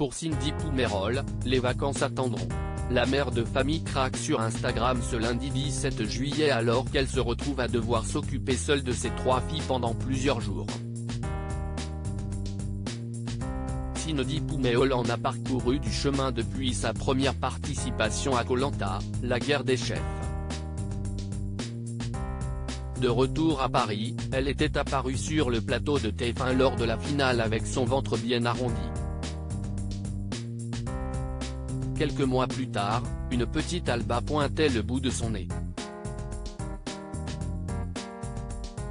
pour Cindy Poumerol, les vacances attendront. La mère de famille craque sur Instagram ce lundi 17 juillet alors qu'elle se retrouve à devoir s'occuper seule de ses 3 filles pendant plusieurs jours. Cindy Poumerol en a parcouru du chemin depuis sa première participation à Koh-Lanta, la guerre des chefs. De retour à Paris, elle était apparue sur le plateau de TF1 lors de la finale avec son ventre bien arrondi. Quelques mois plus tard, une petite Alba pointait le bout de son nez.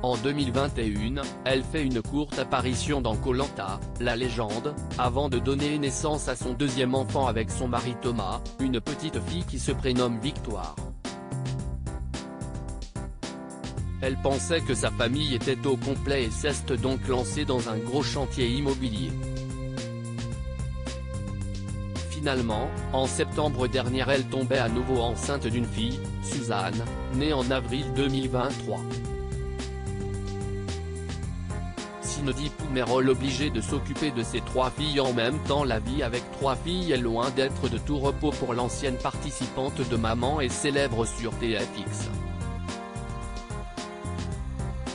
En 2021, elle fait une courte apparition dans Koh-Lanta, la légende, avant de donner naissance à son deuxième enfant avec son mari Thomas, une petite fille qui se prénomme Victoire. Elle pensait que sa famille était au complet et s'est donc lancée dans un gros chantier immobilier. Finalement, en septembre dernier elle tombait à nouveau enceinte d'une fille, Suzanne, née en avril 2023. Cindy Poumerol obligée de s'occuper de ses 3 filles en même temps. La vie avec 3 filles est loin d'être de tout repos pour l'ancienne participante de Maman est célèbre sur TFX.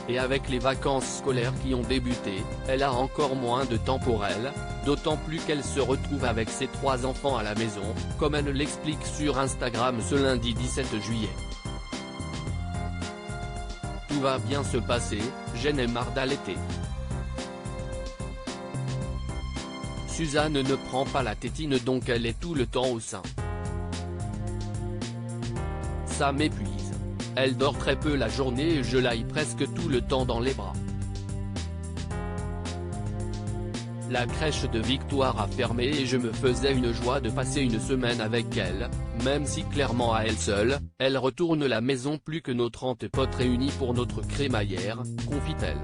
Et avec les vacances scolaires qui ont débuté, elle a encore moins de temps pour elle, d'autant plus qu'elle se retrouve avec ses 3 enfants à la maison, comme elle l'explique sur Instagram ce lundi 17 juillet. Tout va bien se passer, j'en ai marre d'allaiter. Suzanne ne prend pas la tétine donc elle est tout le temps au sein. Ça m'épuise. Elle dort très peu la journée et je l'aille presque tout le temps dans les bras. La crèche de Victoire a fermé et je me faisais une joie de passer une semaine avec elle, même si clairement à elle seule, elle retourne la maison plus que nos 30 potes réunis pour notre crémaillère, confie-t-elle.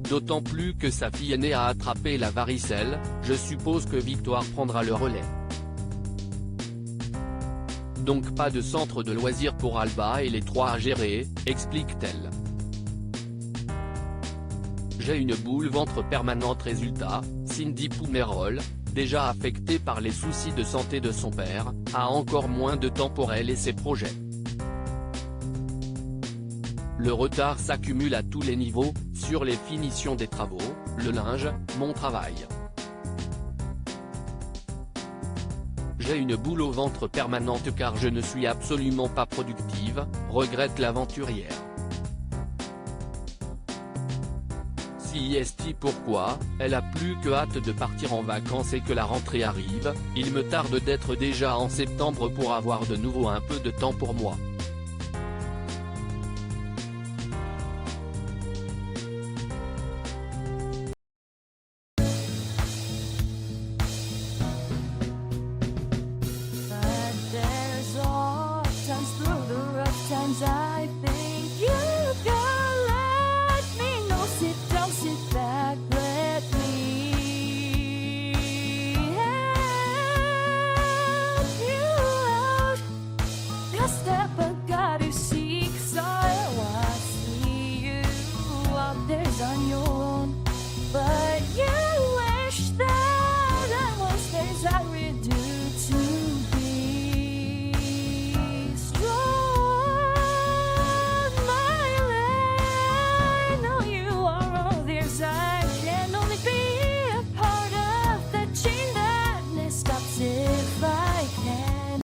D'autant plus que sa fille aînée a attrapé la varicelle, je suppose que Victoire prendra le relais. Donc pas de centre de loisirs pour Alba et les 3 à gérer, explique-t-elle. J'ai une boule ventre permanente. Résultat, Cindy Poumerol, déjà affectée par les soucis de santé de son père, a encore moins de temps pour elle et ses projets. Le retard s'accumule à tous les niveaux, sur les finitions des travaux, le linge, mon travail. J'ai une boule au ventre permanente car je ne suis absolument pas productive, regrette l'aventurière. Si est pourquoi, elle a plus que hâte de partir en vacances et que la rentrée arrive, il me tarde d'être déjà en septembre pour avoir de nouveau un peu de temps pour moi. I think you can let me know. Sit down, sit back, let me help you out. Just step